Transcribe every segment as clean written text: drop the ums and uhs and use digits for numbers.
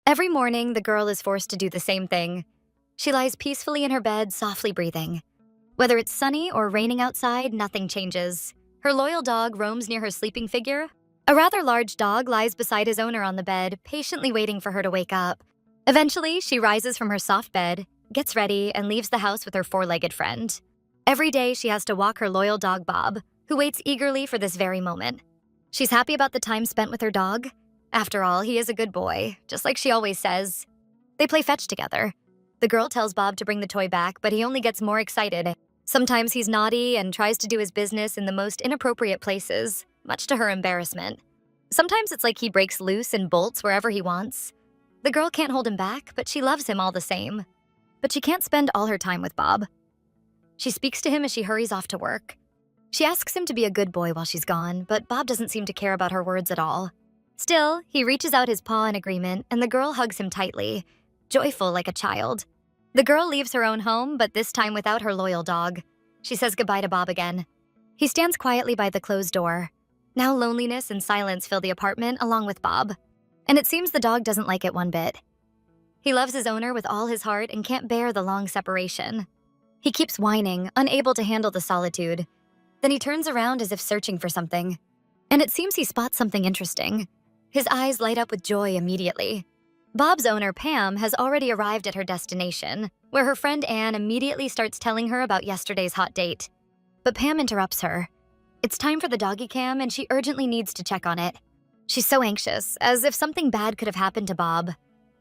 Every morning, the girl is forced to do the same thing. She lies peacefully in her bed, softly breathing. Whether it's sunny or raining outside, nothing changes. Her loyal dog roams near her sleeping figure. A rather large dog lies beside his owner on the bed, patiently waiting for her to wake up. Eventually, she rises from her soft bed, gets ready, and leaves the house with her four-legged friend. Every day, she has to walk her loyal dog, Bob, who waits eagerly for this very moment. She's happy about the time spent with her dog. After all, he is a good boy, just like she always says. They play fetch together. The girl tells Bob to bring the toy back, but he only gets more excited. Sometimes he's naughty and tries to do his business in the most inappropriate places, much to her embarrassment. Sometimes it's like he breaks loose and bolts wherever he wants. The girl can't hold him back, but she loves him all the same. But she can't spend all her time with Bob. She speaks to him as she hurries off to work. She asks him to be a good boy while she's gone, but Bob doesn't seem to care about her words at all. Still, he reaches out his paw in agreement, and the girl hugs him tightly, joyful like a child. The girl leaves her own home, but this time without her loyal dog. She says goodbye to Bob again. He stands quietly by the closed door. Now loneliness and silence fill the apartment along with Bob. And it seems the dog doesn't like it one bit. He loves his owner with all his heart and can't bear the long separation. He keeps whining, unable to handle the solitude. Then he turns around as if searching for something. And it seems he spots something interesting. His eyes light up with joy immediately. Bob's owner, Pam, has already arrived at her destination, where her friend Anne immediately starts telling her about yesterday's hot date. But Pam interrupts her. It's time for the doggy cam, and she urgently needs to check on it. She's so anxious, as if something bad could have happened to Bob.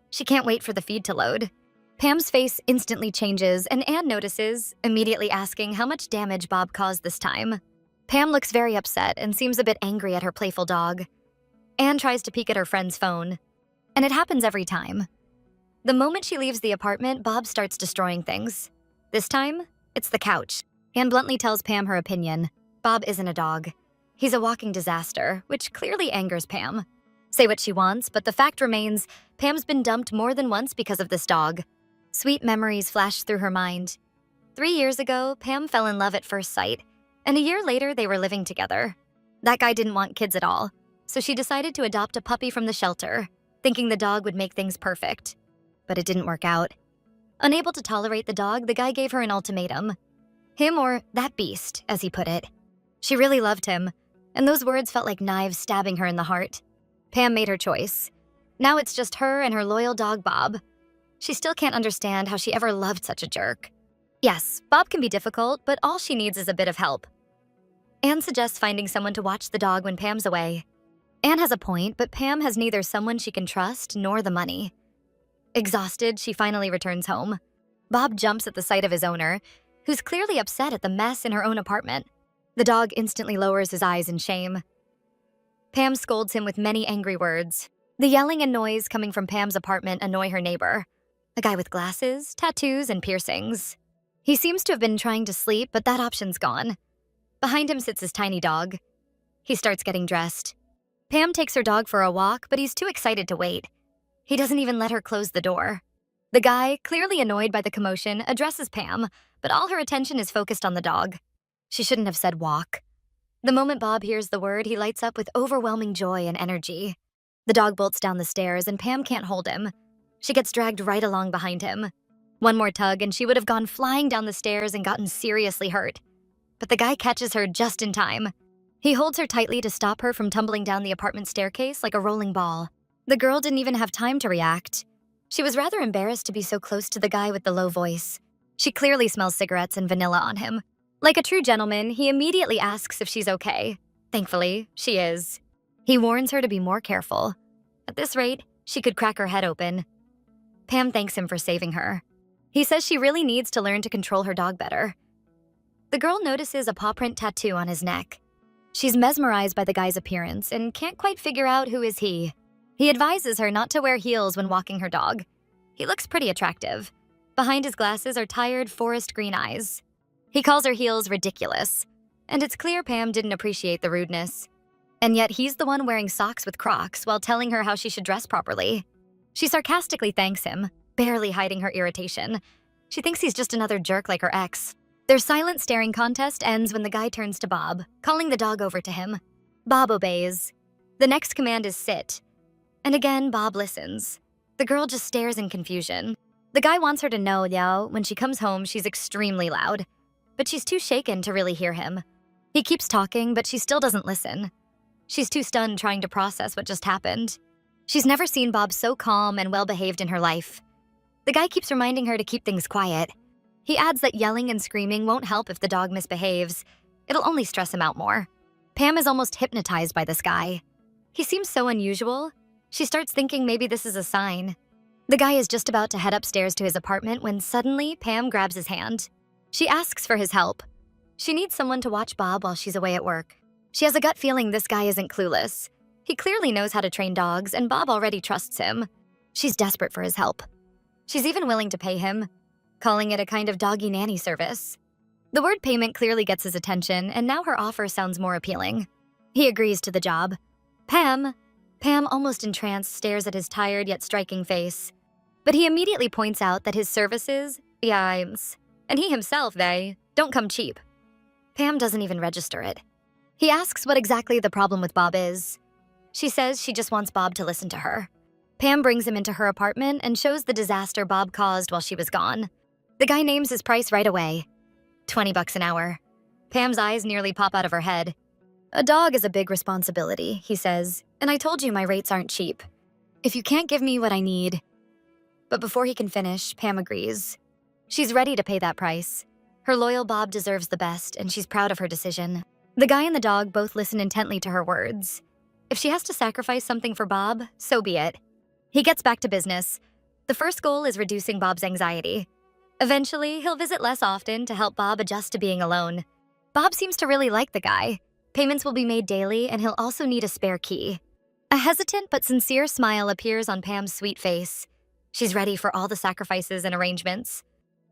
She can't wait for the feed to load. Pam's face instantly changes, and Anne notices, immediately asking how much damage Bob caused this time. Pam looks very upset and seems a bit angry at her playful dog. Anne tries to peek at her friend's phone, and it happens every time. The moment she leaves the apartment, Bob starts destroying things. This time, it's the couch. Anne bluntly tells Pam her opinion. Bob isn't a dog. He's a walking disaster, which clearly angers Pam. Say what she wants, but the fact remains, Pam's been dumped more than once because of this dog. Sweet memories flash through her mind. 3 years ago, Pam fell in love at first sight, and a year later they were living together. That guy didn't want kids at all, so she decided to adopt a puppy from the shelter, thinking the dog would make things perfect. But it didn't work out. Unable to tolerate the dog, the guy gave her an ultimatum. Him or that beast, as he put it. She really loved him, and those words felt like knives stabbing her in the heart. Pam made her choice. Now it's just her and her loyal dog, Bob. She still can't understand how she ever loved such a jerk. Yes, Bob can be difficult, but all she needs is a bit of help. Anne suggests finding someone to watch the dog when Pam's away. Anne has a point, but Pam has neither someone she can trust nor the money. Exhausted, she finally returns home. Bob jumps at the sight of his owner, who's clearly upset at the mess in her own apartment. The dog instantly lowers his eyes in shame. Pam scolds him with many angry words. The yelling and noise coming from Pam's apartment annoy her neighbor, a guy with glasses, tattoos, and piercings. He seems to have been trying to sleep, but that option's gone. Behind him sits his tiny dog. He starts getting dressed. Pam takes her dog for a walk, but he's too excited to wait. He doesn't even let her close the door. The guy, clearly annoyed by the commotion, addresses Pam, but all her attention is focused on the dog. She shouldn't have said walk. The moment Bob hears the word, he lights up with overwhelming joy and energy. The dog bolts down the stairs, and Pam can't hold him. She gets dragged right along behind him. One more tug, and she would have gone flying down the stairs and gotten seriously hurt. But the guy catches her just in time. He holds her tightly to stop her from tumbling down the apartment staircase like a rolling ball. The girl didn't even have time to react. She was rather embarrassed to be so close to the guy with the low voice. She clearly smells cigarettes and vanilla on him. Like a true gentleman, he immediately asks if she's okay. Thankfully, she is. He warns her to be more careful. At this rate, she could crack her head open. Pam thanks him for saving her. He says she really needs to learn to control her dog better. The girl notices a paw print tattoo on his neck. She's mesmerized by the guy's appearance and can't quite figure out who is he. He advises her not to wear heels when walking her dog. He looks pretty attractive. Behind his glasses are tired forest green eyes. He calls her heels ridiculous, and it's clear Pam didn't appreciate the rudeness. And yet he's the one wearing socks with Crocs while telling her how she should dress properly. She sarcastically thanks him, barely hiding her irritation. She thinks he's just another jerk like her ex. Their silent staring contest ends when the guy turns to Bob, calling the dog over to him. Bob obeys. The next command is sit. And again, Bob listens. The girl just stares in confusion. The guy wants her to know, Yao, when she comes home, she's extremely loud. But she's too shaken to really hear him. He keeps talking, but she still doesn't listen. She's too stunned trying to process what just happened. She's never seen Bob so calm and well-behaved in her life. The guy keeps reminding her to keep things quiet. He adds that yelling and screaming won't help if the dog misbehaves. It'll only stress him out more. Pam is almost hypnotized by this guy. He seems so unusual. She starts thinking maybe this is a sign. The guy is just about to head upstairs to his apartment when suddenly Pam grabs his hand. She asks for his help. She needs someone to watch Bob while she's away at work. She has a gut feeling this guy isn't clueless. He clearly knows how to train dogs, and Bob already trusts him. She's desperate for his help. She's even willing to pay him, calling it a kind of doggy nanny service. The word payment clearly gets his attention, and now her offer sounds more appealing. He agrees to the job. Pam, almost entranced, stares at his tired yet striking face. But he immediately points out that his services, and he himself, they don't come cheap. Pam doesn't even register it. He asks what exactly the problem with Bob is. She says she just wants Bob to listen to her. Pam brings him into her apartment and shows the disaster Bob caused while she was gone. The guy names his price right away. $20 an hour. Pam's eyes nearly pop out of her head. A dog is a big responsibility, he says, and I told you my rates aren't cheap. If you can't give me what I need. But before he can finish, Pam agrees. She's ready to pay that price. Her loyal Bob deserves the best, and she's proud of her decision. The guy and the dog both listen intently to her words. If she has to sacrifice something for Bob, so be it. He gets back to business. The first goal is reducing Bob's anxiety. Eventually, he'll visit less often to help Bob adjust to being alone. Bob seems to really like the guy. Payments will be made daily, and he'll also need a spare key. A hesitant but sincere smile appears on Pam's sweet face. She's ready for all the sacrifices and arrangements.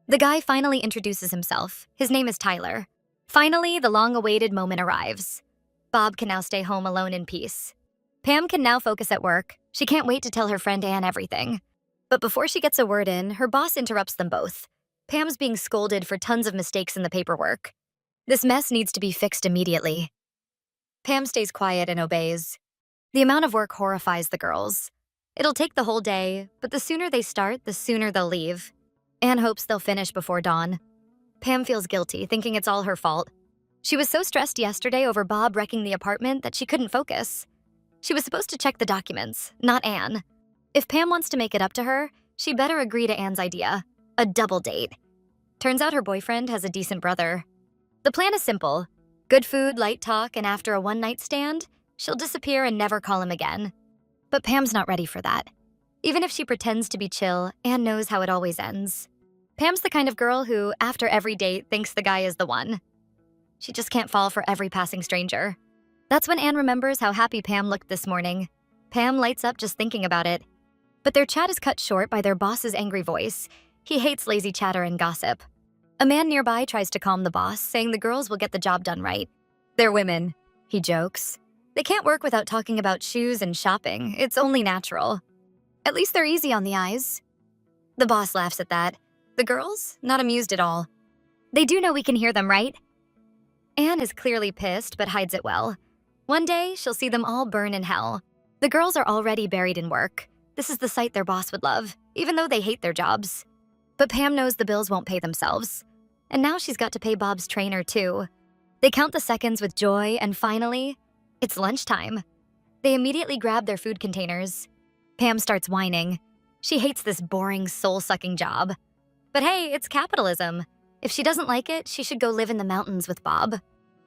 The guy finally introduces himself. His name is Tyler. Finally, the long-awaited moment arrives. Bob can now stay home alone in peace. Pam can now focus at work. She can't wait to tell her friend Anne everything. But before she gets a word in, her boss interrupts them both. Pam's being scolded for tons of mistakes in the paperwork. This mess needs to be fixed immediately. Pam stays quiet and obeys. The amount of work horrifies the girls. It'll take the whole day, but the sooner they start, the sooner they'll leave. Anne hopes they'll finish before dawn. Pam feels guilty, thinking it's all her fault. She was so stressed yesterday over Bob wrecking the apartment that she couldn't focus. She was supposed to check the documents, not Anne. If Pam wants to make it up to her, she better agree to Anne's idea. A double date. Turns out her boyfriend has a decent brother. The plan is simple. Good food, light talk, and after a one-night stand, she'll disappear and never call him again. But Pam's not ready for that. Even if she pretends to be chill, Anne knows how it always ends. Pam's the kind of girl who, after every date, thinks the guy is the one. She just can't fall for every passing stranger. That's when Anne remembers how happy Pam looked this morning. Pam lights up just thinking about it. But their chat is cut short by their boss's angry voice. He hates lazy chatter and gossip. A man nearby tries to calm the boss, saying the girls will get the job done right. They're women, he jokes. They can't work without talking about shoes and shopping. It's only natural. At least they're easy on the eyes. The boss laughs at that. The girls? Not amused at all. They do know we can hear them, right? Anne is clearly pissed, but hides it well. One day, she'll see them all burn in hell. The girls are already buried in work. This is the sight their boss would love, even though they hate their jobs. But Pam knows the bills won't pay themselves. And now she's got to pay Bob's trainer, too. They count the seconds with joy, and finally, it's lunchtime. They immediately grab their food containers. Pam starts whining. She hates this boring, soul-sucking job. But hey, it's capitalism. If she doesn't like it, she should go live in the mountains with Bob.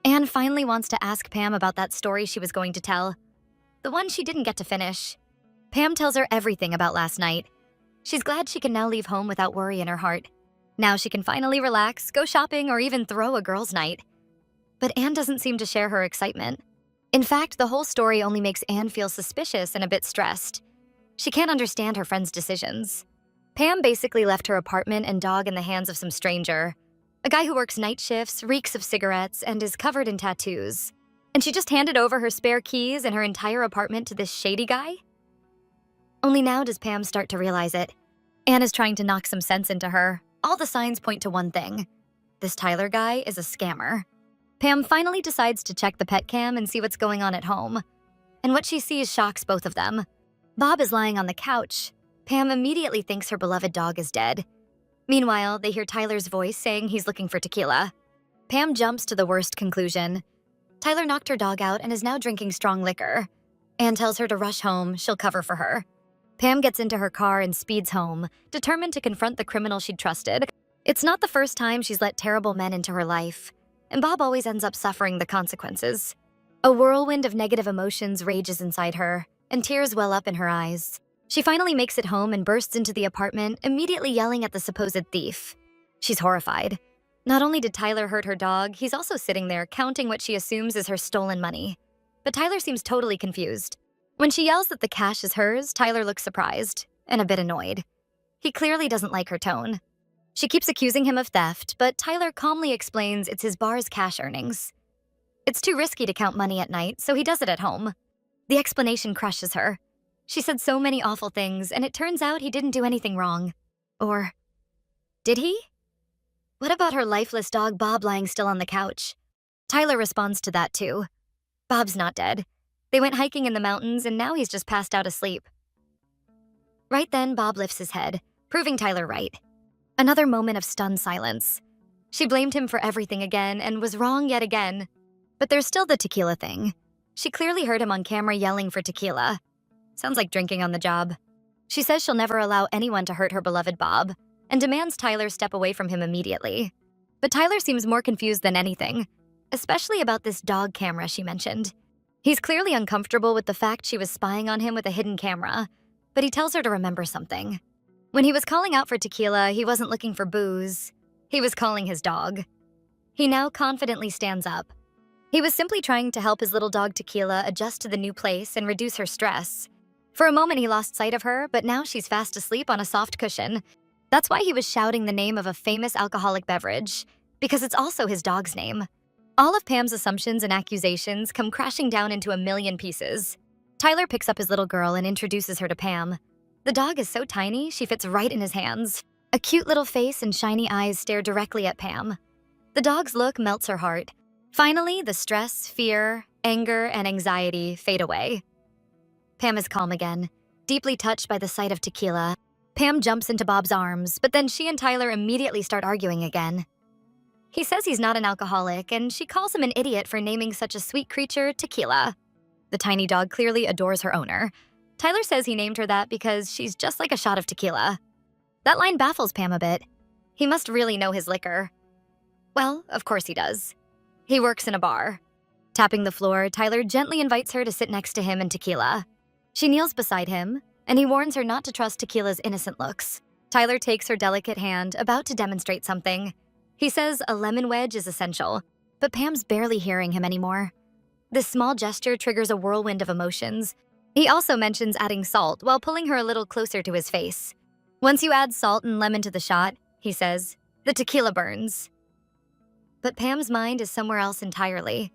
Anne finally wants to ask Pam about that story she was going to tell. The one she didn't get to finish. Pam tells her everything about last night. She's glad she can now leave home without worry in her heart. Now she can finally relax, go shopping, or even throw a girls' night. But Anne doesn't seem to share her excitement. In fact, the whole story only makes Anne feel suspicious and a bit stressed. She can't understand her friend's decisions. Pam basically left her apartment and dog in the hands of some stranger. A guy who works night shifts, reeks of cigarettes, and is covered in tattoos. And she just handed over her spare keys and her entire apartment to this shady guy? Only now does Pam start to realize it. Anne is trying to knock some sense into her. All the signs point to one thing. This Tyler guy is a scammer. Pam finally decides to check the pet cam and see what's going on at home. And what she sees shocks both of them. Bob is lying on the couch, Pam immediately thinks her beloved dog is dead. Meanwhile, they hear Tyler's voice saying he's looking for tequila. Pam jumps to the worst conclusion. Tyler knocked her dog out and is now drinking strong liquor. Anne tells her to rush home, she'll cover for her. Pam gets into her car and speeds home, determined to confront the criminal she'd trusted. It's not the first time she's let terrible men into her life, and Bob always ends up suffering the consequences. A whirlwind of negative emotions rages inside her, and tears well up in her eyes. She finally makes it home and bursts into the apartment, immediately yelling at the supposed thief. She's horrified. Not only did Tyler hurt her dog, he's also sitting there counting what she assumes is her stolen money. But Tyler seems totally confused. When she yells that the cash is hers, Tyler looks surprised and a bit annoyed. He clearly doesn't like her tone. She keeps accusing him of theft, but Tyler calmly explains it's his bar's cash earnings. It's too risky to count money at night, so he does it at home. The explanation crushes her. She said so many awful things, and it turns out he didn't do anything wrong. Or did he? What about her lifeless dog Bob lying still on the couch? Tyler responds to that too. Bob's not dead. They went hiking in the mountains, and now he's just passed out asleep. Right then, Bob lifts his head, proving Tyler right. Another moment of stunned silence. She blamed him for everything again and was wrong yet again. But there's still the tequila thing. She clearly heard him on camera yelling for tequila. Sounds like drinking on the job. She says she'll never allow anyone to hurt her beloved Bob, and demands Tyler step away from him immediately. But Tyler seems more confused than anything, especially about this dog camera she mentioned. He's clearly uncomfortable with the fact she was spying on him with a hidden camera, but he tells her to remember something. When he was calling out for tequila, he wasn't looking for booze. He was calling his dog. He now confidently stands up. He was simply trying to help his little dog Tequila adjust to the new place and reduce her stress. For a moment, he lost sight of her, but now she's fast asleep on a soft cushion. That's why he was shouting the name of a famous alcoholic beverage, because it's also his dog's name. All of Pam's assumptions and accusations come crashing down into a million pieces. Tyler picks up his little girl and introduces her to Pam. The dog is so tiny, she fits right in his hands. A cute little face and shiny eyes stare directly at Pam. The dog's look melts her heart. Finally, the stress, fear, anger, and anxiety fade away. Pam is calm again, deeply touched by the sight of tequila. Pam jumps into Bob's arms, but then she and Tyler immediately start arguing again. He says he's not an alcoholic, and she calls him an idiot for naming such a sweet creature Tequila. The tiny dog clearly adores her owner. Tyler says he named her that because she's just like a shot of tequila. That line baffles Pam a bit. He must really know his liquor. Well, of course he does. He works in a bar. Tapping the floor, Tyler gently invites her to sit next to him and Tequila. She kneels beside him, and he warns her not to trust Tequila's innocent looks. Tyler takes her delicate hand, about to demonstrate something. He says a lemon wedge is essential, but Pam's barely hearing him anymore. This small gesture triggers a whirlwind of emotions. He also mentions adding salt while pulling her a little closer to his face. Once you add salt and lemon to the shot, he says, the tequila burns. But Pam's mind is somewhere else entirely.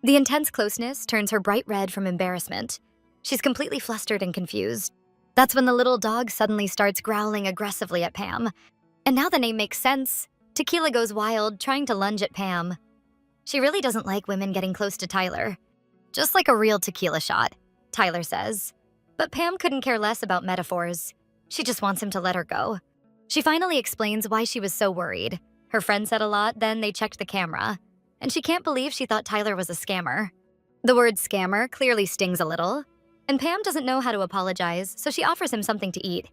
The intense closeness turns her bright red from embarrassment. She's completely flustered and confused. That's when the little dog suddenly starts growling aggressively at Pam. And now the name makes sense. Tequila goes wild, trying to lunge at Pam. She really doesn't like women getting close to Tyler. Just like a real tequila shot, Tyler says. But Pam couldn't care less about metaphors. She just wants him to let her go. She finally explains why she was so worried. Her friend said a lot, then they checked the camera. And she can't believe she thought Tyler was a scammer. The word scammer clearly stings a little. And Pam doesn't know how to apologize, so she offers him something to eat.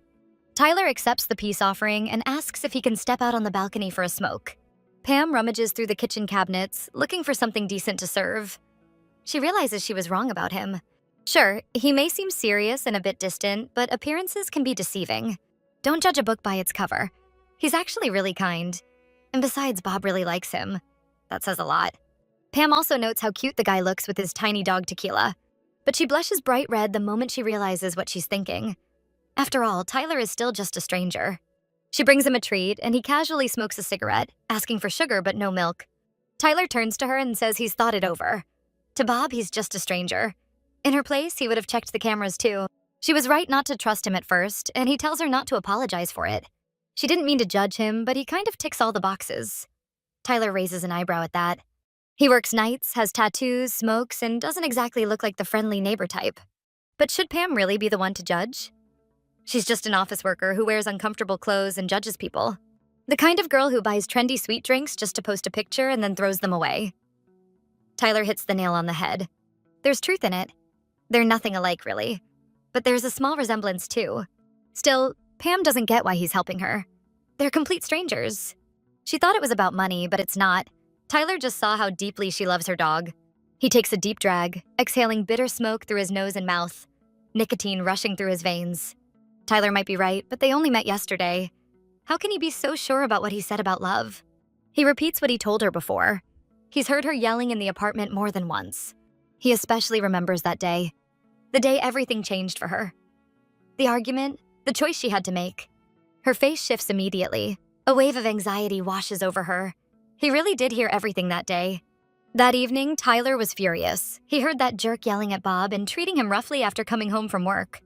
Tyler accepts the peace offering and asks if he can step out on the balcony for a smoke. Pam rummages through the kitchen cabinets, looking for something decent to serve. She realizes she was wrong about him. Sure, he may seem serious and a bit distant, but appearances can be deceiving. Don't judge a book by its cover. He's actually really kind. And besides, Bob really likes him. That says a lot. Pam also notes how cute the guy looks with his tiny dog Tequila. But she blushes bright red the moment she realizes what she's thinking. After all, Tyler is still just a stranger. She brings him a treat, and he casually smokes a cigarette, asking for sugar but no milk. Tyler turns to her and says he's thought it over. To Bob, he's just a stranger. In her place, he would have checked the cameras too. She was right not to trust him at first, and he tells her not to apologize for it. She didn't mean to judge him, but he kind of ticks all the boxes. Tyler raises an eyebrow at that. He works nights, has tattoos, smokes, and doesn't exactly look like the friendly neighbor type. But should Pam really be the one to judge? She's just an office worker who wears uncomfortable clothes and judges people. The kind of girl who buys trendy sweet drinks just to post a picture and then throws them away. Tyler hits the nail on the head. There's truth in it. They're nothing alike, really. But there's a small resemblance, too. Still, Pam doesn't get why he's helping her. They're complete strangers. She thought it was about money, but it's not. Tyler just saw how deeply she loves her dog. He takes a deep drag, exhaling bitter smoke through his nose and mouth, nicotine rushing through his veins. Tyler might be right, but they only met yesterday. How can he be so sure about what he said about love? He repeats what he told her before. He's heard her yelling in the apartment more than once. He especially remembers that day. The day everything changed for her. The argument, the choice she had to make. Her face shifts immediately. A wave of anxiety washes over her. He really did hear everything that day. That evening, Tyler was furious. He heard that jerk yelling at Bob and treating him roughly after coming home from work.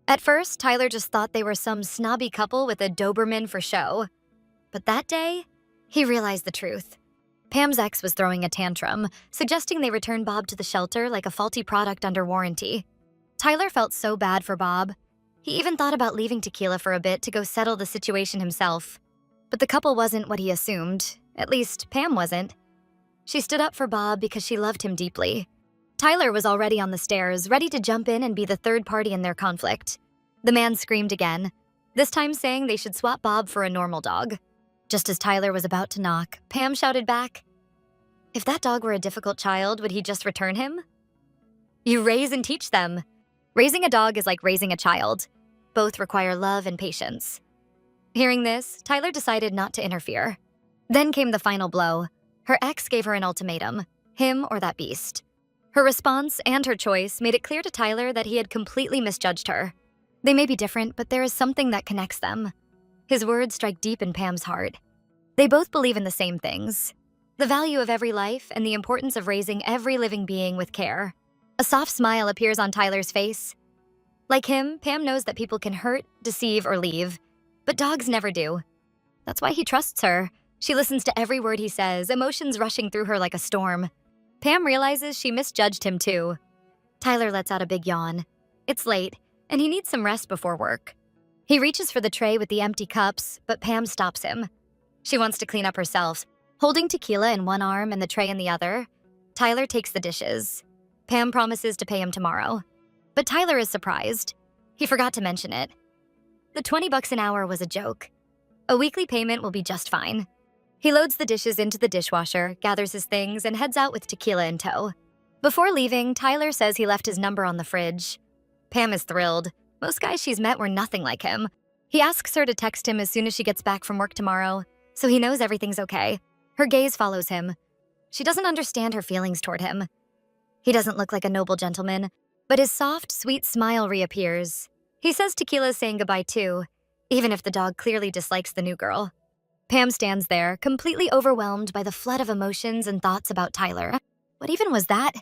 At first, Tyler just thought they were some snobby couple with a Doberman for show. But that day, he realized the truth. Pam's ex was throwing a tantrum, suggesting they return Bob to the shelter like a faulty product under warranty. Tyler felt so bad for Bob. He even thought about leaving Tequila for a bit to go settle the situation himself. But the couple wasn't what he assumed. At least, Pam wasn't. She stood up for Bob because she loved him deeply. Tyler was already on the stairs, ready to jump in and be the third party in their conflict. The man screamed again, this time saying they should swap Bob for a normal dog. Just as Tyler was about to knock, Pam shouted back, "If that dog were a difficult child, would he just return him?" You raise and teach them. Raising a dog is like raising a child. Both require love and patience. Hearing this, Tyler decided not to interfere. Then came the final blow. Her ex gave her an ultimatum, him or that beast. Her response and her choice made it clear to Tyler that he had completely misjudged her. They may be different, but there is something that connects them. His words strike deep in Pam's heart. They both believe in the same things: the value of every life and the importance of raising every living being with care. A soft smile appears on Tyler's face. Like him, Pam knows that people can hurt, deceive, or leave, but dogs never do. That's why he trusts her. She listens to every word he says, emotions rushing through her like a storm. Pam realizes she misjudged him too. Tyler lets out a big yawn. It's late, and he needs some rest before work. He reaches for the tray with the empty cups, but Pam stops him. She wants to clean up herself. Holding Tequila in one arm and the tray in the other, Tyler takes the dishes. Pam promises to pay him tomorrow. But Tyler is surprised. He forgot to mention it. The $20 an hour was a joke. A weekly payment will be just fine. He loads the dishes into the dishwasher, gathers his things, and heads out with Tequila in tow. Before leaving, Tyler says he left his number on the fridge. Pam is thrilled. Most guys she's met were nothing like him. He asks her to text him as soon as she gets back from work tomorrow, so he knows everything's okay. Her gaze follows him. She doesn't understand her feelings toward him. He doesn't look like a noble gentleman, but his soft, sweet smile reappears. He says Tequila's saying goodbye too, even if the dog clearly dislikes the new girl. Pam stands there, completely overwhelmed by the flood of emotions and thoughts about Tyler. What even was that?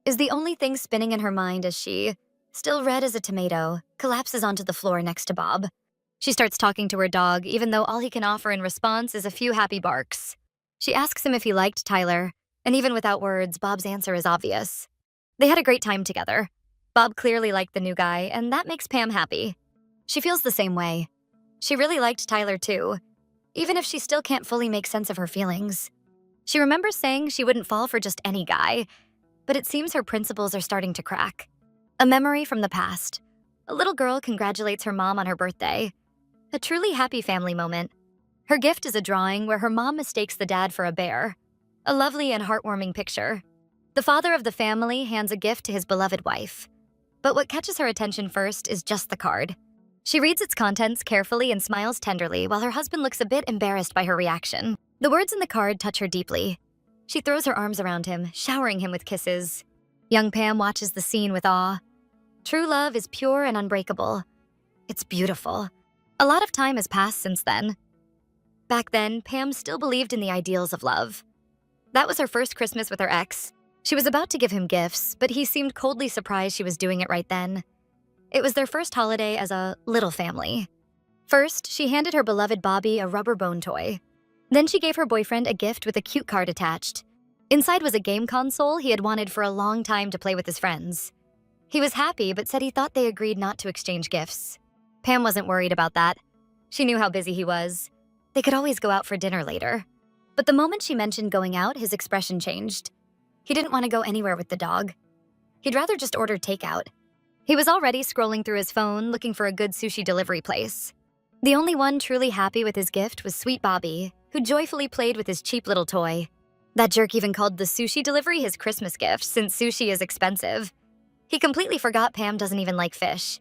Is the only thing spinning in her mind as she, still red as a tomato, collapses onto the floor next to Bob. She starts talking to her dog, even though all he can offer in response is a few happy barks. She asks him if he liked Tyler, and even without words, Bob's answer is obvious. They had a great time together. Bob clearly liked the new guy, and that makes Pam happy. She feels the same way. She really liked Tyler too, even if she still can't fully make sense of her feelings. She remembers saying she wouldn't fall for just any guy, but it seems her principles are starting to crack. A memory from the past. A little girl congratulates her mom on her birthday. A truly happy family moment. Her gift is a drawing where her mom mistakes the dad for a bear. A lovely and heartwarming picture. The father of the family hands a gift to his beloved wife. But what catches her attention first is just the card. She reads its contents carefully and smiles tenderly while her husband looks a bit embarrassed by her reaction. The words in the card touch her deeply. She throws her arms around him, showering him with kisses. Young Pam watches the scene with awe. True love is pure and unbreakable. It's beautiful. A lot of time has passed since then. Back then, Pam still believed in the ideals of love. That was her first Christmas with her ex. She was about to give him gifts, but he seemed coldly surprised she was doing it right then. It was their first holiday as a little family. First, she handed her beloved Bobby a rubber bone toy. Then she gave her boyfriend a gift with a cute card attached. Inside was a game console he had wanted for a long time to play with his friends. He was happy, but said he thought they agreed not to exchange gifts. Pam wasn't worried about that. She knew how busy he was. They could always go out for dinner later. But the moment she mentioned going out, his expression changed. He didn't want to go anywhere with the dog. He'd rather just order takeout. He was already scrolling through his phone, looking for a good sushi delivery place. The only one truly happy with his gift was sweet Bobby, who joyfully played with his cheap little toy. That jerk even called the sushi delivery his Christmas gift, since sushi is expensive. He completely forgot Pam doesn't even like fish.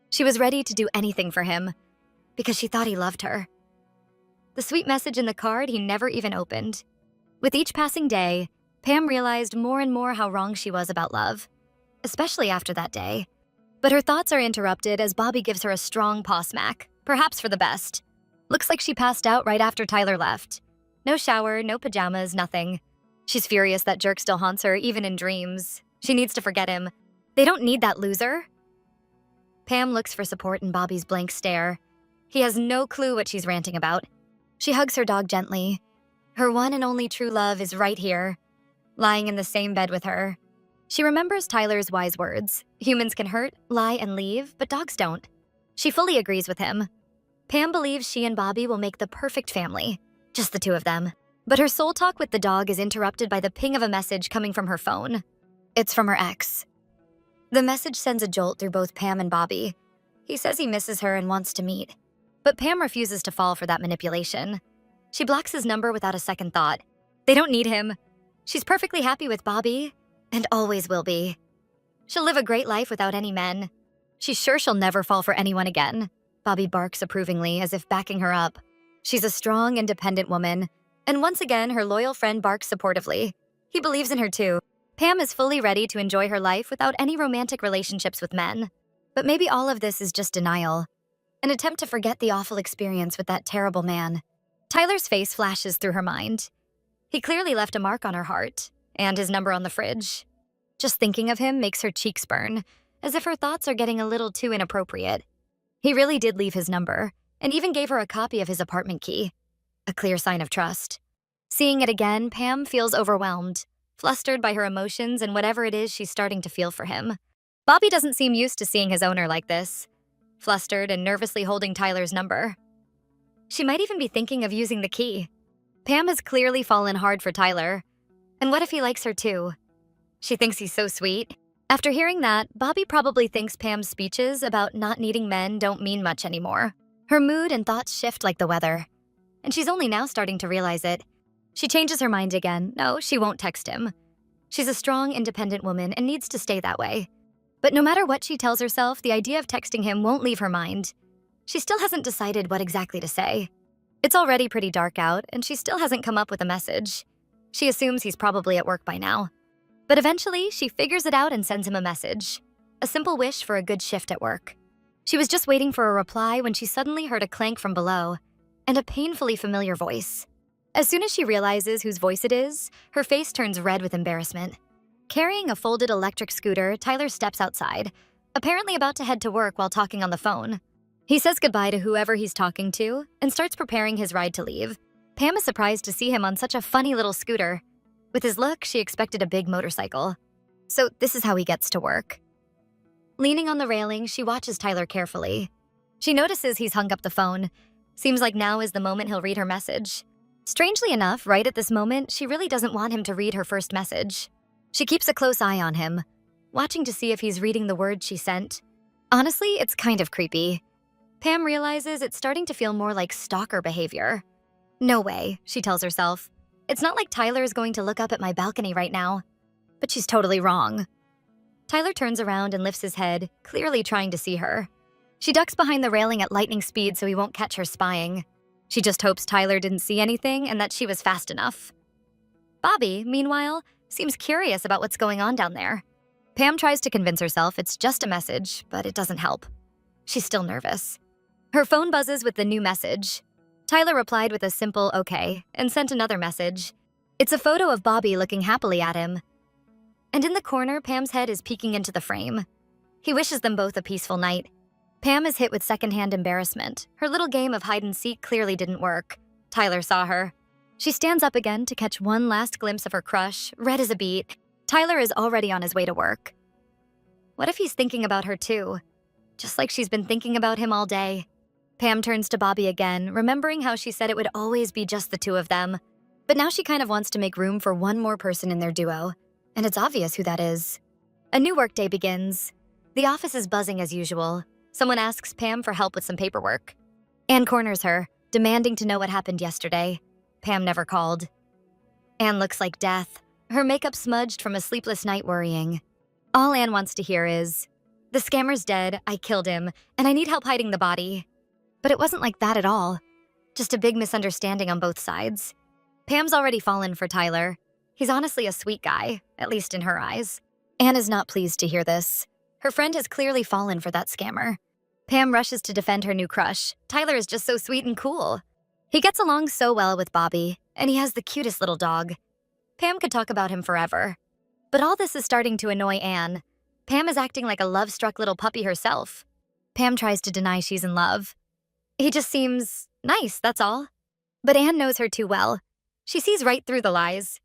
She was ready to do anything for him, because she thought he loved her. The sweet message in the card he never even opened. With each passing day, Pam realized more and more how wrong she was about love, especially after that day. But her thoughts are interrupted as Bobby gives her a strong paw smack, perhaps for the best. Looks like she passed out right after Tyler left. No shower, no pajamas, nothing. She's furious that jerk still haunts her, even in dreams. She needs to forget him. They don't need that loser. Pam looks for support in Bobby's blank stare. He has no clue what she's ranting about. She hugs her dog gently. Her one and only true love is right here, lying in the same bed with her. She remembers Tyler's wise words. Humans can hurt, lie, and leave, but dogs don't. She fully agrees with him. Pam believes she and Bobby will make the perfect family, just the two of them. But her soul talk with the dog is interrupted by the ping of a message coming from her phone. It's from her ex. The message sends a jolt through both Pam and Bobby. He says he misses her and wants to meet. But Pam refuses to fall for that manipulation. She blocks his number without a second thought. They don't need him. She's perfectly happy with Bobby, and always will be. She'll live a great life without any men. She's sure she'll never fall for anyone again. Bobby barks approvingly, as if backing her up. She's a strong, independent woman, and once again, her loyal friend barks supportively. He believes in her too. Pam is fully ready to enjoy her life without any romantic relationships with men. But maybe all of this is just denial. An attempt to forget the awful experience with that terrible man. Tyler's face flashes through her mind. He clearly left a mark on her heart, and his number on the fridge. Just thinking of him makes her cheeks burn, as if her thoughts are getting a little too inappropriate. He really did leave his number, and even gave her a copy of his apartment key. A clear sign of trust. Seeing it again, Pam feels overwhelmed, flustered by her emotions and whatever it is she's starting to feel for him. Bobby doesn't seem used to seeing his owner like this, flustered and nervously holding Tyler's number. She might even be thinking of using the key. Pam has clearly fallen hard for Tyler. And what if he likes her too? She thinks he's so sweet. After hearing that, Bobby probably thinks Pam's speeches about not needing men don't mean much anymore. Her mood and thoughts shift like the weather. And she's only now starting to realize it. She changes her mind again. No, she won't text him. She's a strong, independent woman and needs to stay that way. But no matter what she tells herself, the idea of texting him won't leave her mind. She still hasn't decided what exactly to say. It's already pretty dark out, and she still hasn't come up with a message. She assumes he's probably at work by now. But eventually, she figures it out and sends him a message. A simple wish for a good shift at work. She was just waiting for a reply when she suddenly heard a clank from below, and a painfully familiar voice. As soon as she realizes whose voice it is, her face turns red with embarrassment. Carrying a folded electric scooter, Tyler steps outside, apparently about to head to work while talking on the phone. He says goodbye to whoever he's talking to and starts preparing his ride to leave. Pam is surprised to see him on such a funny little scooter. With his look, she expected a big motorcycle. So this is how he gets to work. Leaning on the railing, she watches Tyler carefully. She notices he's hung up the phone. Seems like now is the moment he'll read her message. Strangely enough, right at this moment, she really doesn't want him to read her first message. She keeps a close eye on him, watching to see if he's reading the words she sent. Honestly, it's kind of creepy. Pam realizes it's starting to feel more like stalker behavior. No way, she tells herself. It's not like Tyler is going to look up at my balcony right now. But she's totally wrong. Tyler turns around and lifts his head, clearly trying to see her. She ducks behind the railing at lightning speed so he won't catch her spying. She just hopes Tyler didn't see anything and that she was fast enough. Bobby, meanwhile, seems curious about what's going on down there. Pam tries to convince herself it's just a message, but it doesn't help. She's still nervous. Her phone buzzes with the new message. Tyler replied with a simple okay and sent another message. It's a photo of Bobby looking happily at him. And in the corner, Pam's head is peeking into the frame. He wishes them both a peaceful night. Pam is hit with secondhand embarrassment. Her little game of hide and seek clearly didn't work. Tyler saw her. She stands up again to catch one last glimpse of her crush, red as a beet. Tyler is already on his way to work. What if he's thinking about her too? just like she's been thinking about him all day. Pam turns to Bobby again, remembering how she said it would always be just the two of them. But now she kind of wants to make room for one more person in their duo, and it's obvious who that is. A new workday begins. The office is buzzing as usual. Someone asks Pam for help with some paperwork. Anne corners her, demanding to know what happened yesterday. Pam never called. Anne looks like death, her makeup smudged from a sleepless night worrying. All Anne wants to hear is, "The scammer's dead, I killed him, and I need help hiding the body." But it wasn't like that at all. Just a big misunderstanding on both sides. Pam's already fallen for Tyler. He's honestly a sweet guy, at least in her eyes. Anne is not pleased to hear this. Her friend has clearly fallen for that scammer. Pam rushes to defend her new crush. Tyler is just so sweet and cool. He gets along so well with Bobby, and he has the cutest little dog. Pam could talk about him forever. But all this is starting to annoy Anne. Pam is acting like a love-struck little puppy herself. Pam tries to deny she's in love. He just seems nice, that's all. But Anne knows her too well. She sees right through the lies.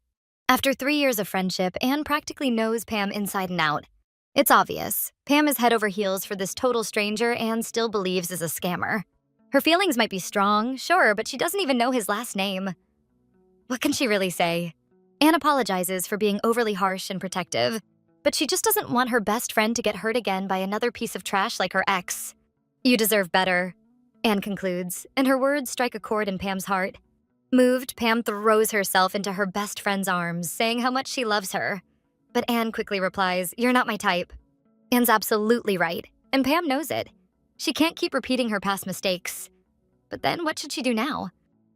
After 3 years of friendship, Anne practically knows Pam inside and out. It's obvious. Pam is head over heels for this total stranger Anne still believes is a scammer. Her feelings might be strong, sure, but she doesn't even know his last name. What can she really say? Anne apologizes for being overly harsh and protective, but she just doesn't want her best friend to get hurt again by another piece of trash like her ex. "You deserve better," Anne concludes, and her words strike a chord in Pam's heart. Moved, Pam throws herself into her best friend's arms, saying how much she loves her. But Anne quickly replies, "You're not my type." Anne's absolutely right, and Pam knows it. She can't keep repeating her past mistakes. But then what should she do now?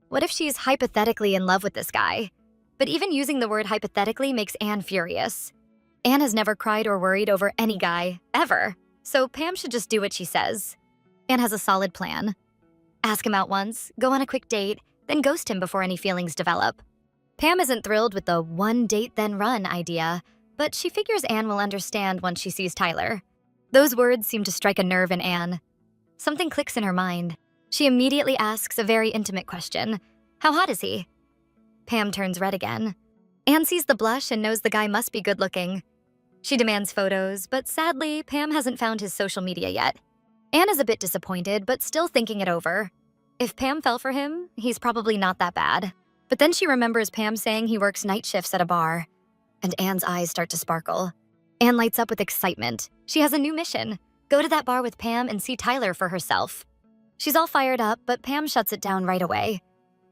What if she's hypothetically in love with this guy? But even using the word hypothetically makes Anne furious. Anne has never cried or worried over any guy, ever. So Pam should just do what she says. Anne has a solid plan. Ask him out once, go on a quick date, then ghost him before any feelings develop. Pam isn't thrilled with the one date then run idea, but she figures Anne will understand once she sees Tyler. Those words seem to strike a nerve in Anne. Something clicks in her mind. She immediately asks a very intimate question. How hot is he? Pam turns red again. Anne sees the blush and knows the guy must be good-looking. She demands photos, but sadly, Pam hasn't found his social media yet. Anne is a bit disappointed, but still thinking it over. If Pam fell for him, he's probably not that bad. But then she remembers Pam saying he works night shifts at a bar, and Anne's eyes start to sparkle. Anne lights up with excitement. She has a new mission. Go to that bar with Pam and see Tyler for herself. She's all fired up, but Pam shuts it down right away.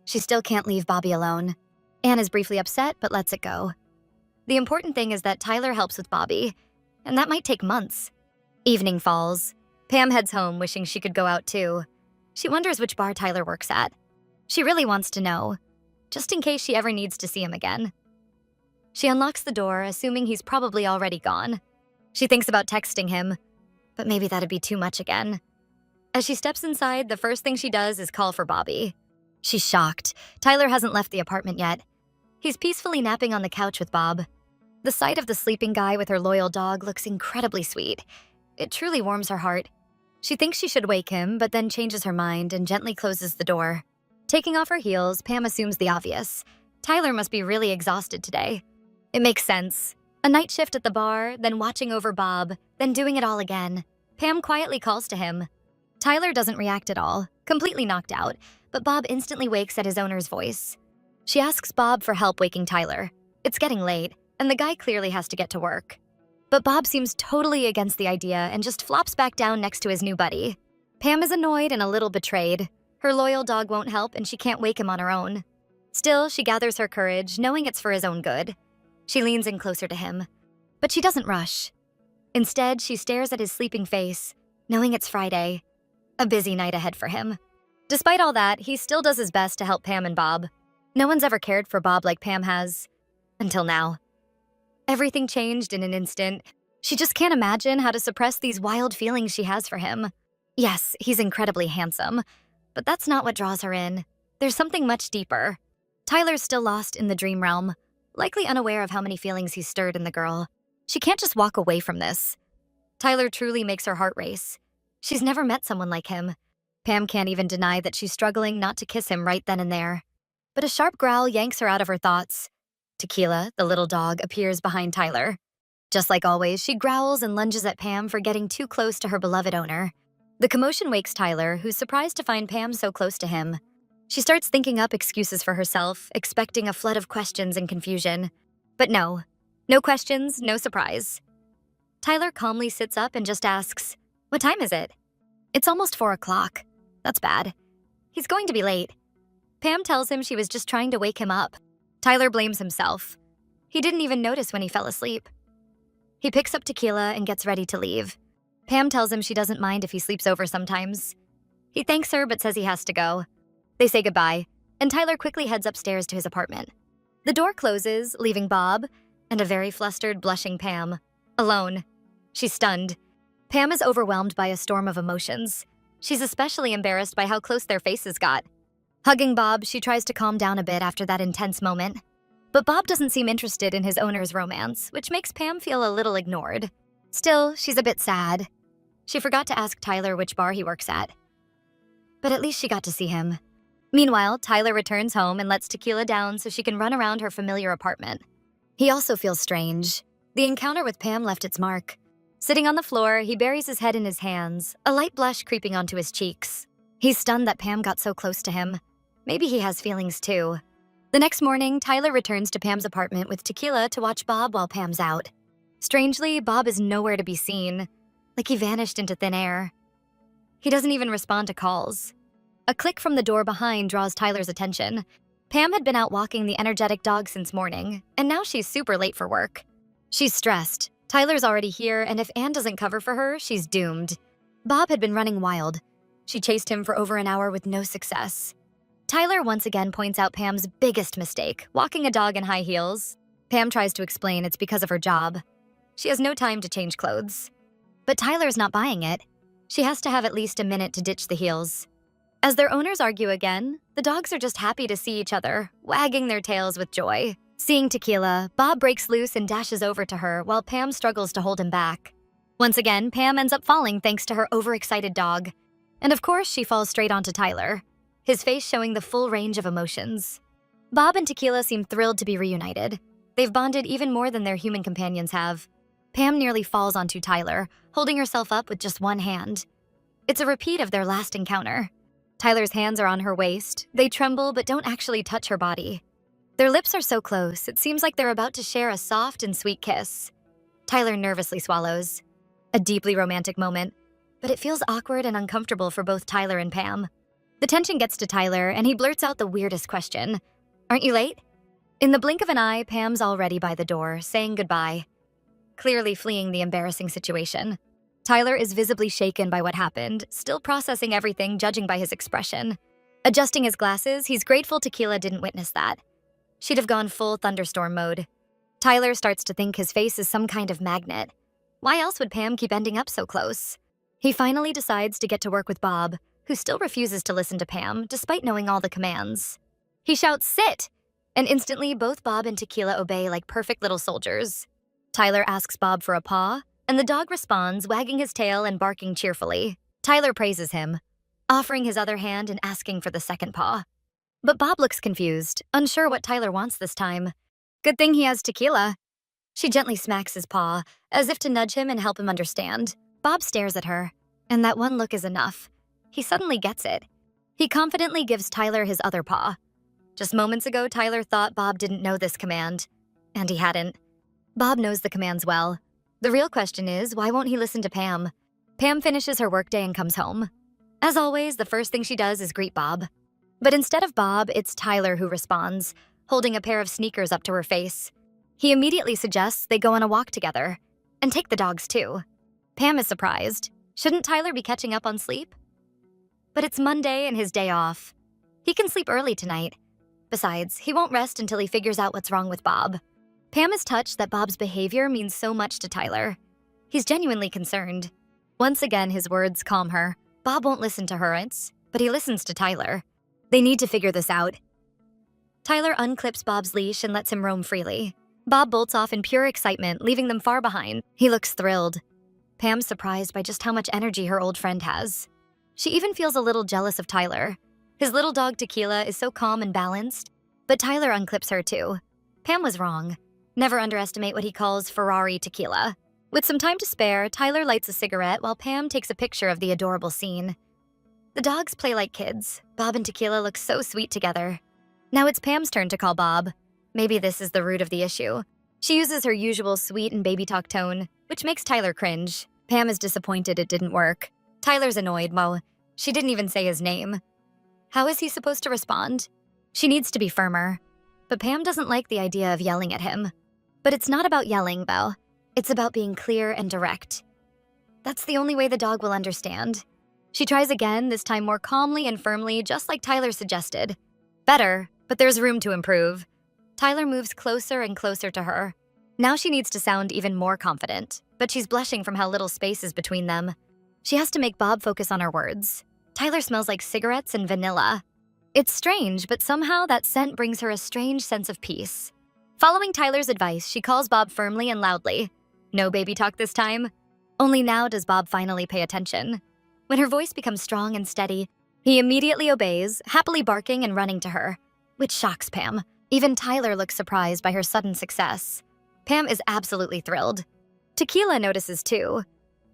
She still can't leave Bobby alone. Anne is briefly upset, but lets it go. The important thing is that Tyler helps with Bobby, and that might take months. Evening falls. Pam heads home, wishing she could go out too. She wonders which bar Tyler works at. She really wants to know, just in case she ever needs to see him again. She unlocks the door, assuming he's probably already gone. She thinks about texting him, but maybe that'd be too much again. As she steps inside, the first thing she does is call for Bobby. She's shocked. Tyler hasn't left the apartment yet. He's peacefully napping on the couch with Bob. The sight of the sleeping guy with her loyal dog looks incredibly sweet. It truly warms her heart. She thinks she should wake him, but then changes her mind and gently closes the door. Taking off her heels, Pam assumes the obvious. Tyler must be really exhausted today. It makes sense. A night shift at the bar, then watching over Bob, then doing it all again. Pam quietly calls to him. Tyler doesn't react at all, completely knocked out, but Bob instantly wakes at his owner's voice. She asks Bob for help waking Tyler. It's getting late, and the guy clearly has to get to work. But Bob seems totally against the idea and just flops back down next to his new buddy. Pam is annoyed and a little betrayed. Her loyal dog won't help and she can't wake him on her own. Still, she gathers her courage, knowing it's for his own good. She leans in closer to him, but she doesn't rush. Instead, she stares at his sleeping face, knowing it's Friday, a busy night ahead for him. Despite all that, he still does his best to help Pam and Bob. No one's ever cared for Bob like Pam has, until now. Everything changed in an instant. She just can't imagine how to suppress these wild feelings she has for him. Yes, he's incredibly handsome, but that's not what draws her in. There's something much deeper. Tyler's still lost in the dream realm, likely unaware of how many feelings he's stirred in the girl. She can't just walk away from this. Tyler truly makes her heart race. She's never met someone like him. Pam can't even deny that she's struggling not to kiss him right then and there. But a sharp growl yanks her out of her thoughts. Tequila, the little dog, appears behind Tyler. Just like always, she growls and lunges at Pam for getting too close to her beloved owner. The commotion wakes Tyler, who's surprised to find Pam so close to him. She starts thinking up excuses for herself, expecting a flood of questions and confusion. But no. No questions, no surprise. Tyler calmly sits up and just asks, "What time is it?" "It's almost 4 o'clock. That's bad. He's going to be late." Pam tells him she was just trying to wake him up. Tyler blames himself. He didn't even notice when he fell asleep. He picks up tequila and gets ready to leave. Pam tells him she doesn't mind if he sleeps over sometimes. He thanks her but says he has to go. They say goodbye, and Tyler quickly heads upstairs to his apartment. The door closes, leaving Bob and a very flustered, blushing Pam alone. She's stunned. Pam is overwhelmed by a storm of emotions. She's especially embarrassed by how close their faces got. Hugging Bob, she tries to calm down a bit after that intense moment. But Bob doesn't seem interested in his owner's romance, which makes Pam feel a little ignored. Still, she's a bit sad. She forgot to ask Tyler which bar he works at. But at least she got to see him. Meanwhile, Tyler returns home and lets Tequila down so she can run around her familiar apartment. He also feels strange. The encounter with Pam left its mark. Sitting on the floor, he buries his head in his hands, a light blush creeping onto his cheeks. He's stunned that Pam got so close to him. Maybe he has feelings too. The next morning, Tyler returns to Pam's apartment with Tequila to watch Bob while Pam's out. Strangely, Bob is nowhere to be seen, like he vanished into thin air. He doesn't even respond to calls. A click from the door behind draws Tyler's attention. Pam had been out walking the energetic dog since morning, and now she's super late for work. She's stressed. Tyler's already here, and if Anne doesn't cover for her, she's doomed. Bob had been running wild. She chased him for over an hour with no success. Tyler once again points out Pam's biggest mistake, walking a dog in high heels. Pam tries to explain it's because of her job. She has no time to change clothes. But Tyler's not buying it. She has to have at least a minute to ditch the heels. As their owners argue again, the dogs are just happy to see each other, wagging their tails with joy. Seeing Tequila, Bob breaks loose and dashes over to her while Pam struggles to hold him back. Once again, Pam ends up falling thanks to her overexcited dog. And of course, she falls straight onto Tyler, his face showing the full range of emotions. Bob and Tequila seem thrilled to be reunited. They've bonded even more than their human companions have. Pam nearly falls onto Tyler, holding herself up with just one hand. It's a repeat of their last encounter. Tyler's hands are on her waist. They tremble but don't actually touch her body. Their lips are so close, it seems like they're about to share a soft and sweet kiss. Tyler nervously swallows. A deeply romantic moment, but it feels awkward and uncomfortable for both Tyler and Pam. The tension gets to Tyler, and he blurts out the weirdest question. "Aren't you late?" In the blink of an eye, Pam's already by the door, saying goodbye, clearly fleeing the embarrassing situation. Tyler is visibly shaken by what happened, still processing everything judging by his expression. Adjusting his glasses, he's grateful Tequila didn't witness that. She'd have gone full thunderstorm mode. Tyler starts to think his face is some kind of magnet. Why else would Pam keep ending up so close? He finally decides to get to work with Bob, who still refuses to listen to Pam, despite knowing all the commands. He shouts, "Sit!" And instantly, both Bob and Tequila obey like perfect little soldiers. Tyler asks Bob for a paw, and the dog responds, wagging his tail and barking cheerfully. Tyler praises him, offering his other hand and asking for the second paw. But Bob looks confused, unsure what Tyler wants this time. Good thing he has Tequila. She gently smacks his paw, as if to nudge him and help him understand. Bob stares at her, and that one look is enough. He suddenly gets it. He confidently gives Tyler his other paw. Just moments ago, Tyler thought Bob didn't know this command, and he hadn't. Bob knows the commands well. The real question is, why won't he listen to Pam? Pam finishes her workday and comes home. As always, the first thing she does is greet Bob. But instead of Bob, it's Tyler who responds, holding a pair of sneakers up to her face. He immediately suggests they go on a walk together, and take the dogs too. Pam is surprised. Shouldn't Tyler be catching up on sleep? But it's Monday and his day off. He can sleep early tonight. Besides, he won't rest until he figures out what's wrong with Bob. Pam is touched that Bob's behavior means so much to Tyler. He's genuinely concerned. Once again, his words calm her. Bob won't listen to her, but he listens to Tyler. They need to figure this out. Tyler unclips Bob's leash and lets him roam freely. Bob bolts off in pure excitement, leaving them far behind. He looks thrilled. Pam's surprised by just how much energy her old friend has. She even feels a little jealous of Tyler. His little dog Tequila is so calm and balanced, but Tyler unclips her too. Pam was wrong. Never underestimate what he calls Ferrari tequila. With some time to spare, Tyler lights a cigarette while Pam takes a picture of the adorable scene. The dogs play like kids. Bob and Tequila look so sweet together. Now it's Pam's turn to call Bob. Maybe this is the root of the issue. She uses her usual sweet and baby talk tone, which makes Tyler cringe. Pam is disappointed it didn't work. Tyler's annoyed, she didn't even say his name. How is he supposed to respond? She needs to be firmer. But Pam doesn't like the idea of yelling at him. But it's not about yelling, though. It's about being clear and direct. That's the only way the dog will understand. She tries again, this time more calmly and firmly, just like Tyler suggested. Better, but there's room to improve. Tyler moves closer and closer to her. Now she needs to sound even more confident, but she's blushing from how little space is between them. She has to make Bob focus on her words. Tyler smells like cigarettes and vanilla. It's strange, but somehow that scent brings her a strange sense of peace. Following Tyler's advice, she calls Bob firmly and loudly. No baby talk this time. Only now does Bob finally pay attention. When her voice becomes strong and steady, he immediately obeys, happily barking and running to her, which shocks Pam. Even Tyler looks surprised by her sudden success. Pam is absolutely thrilled. Tequila notices too,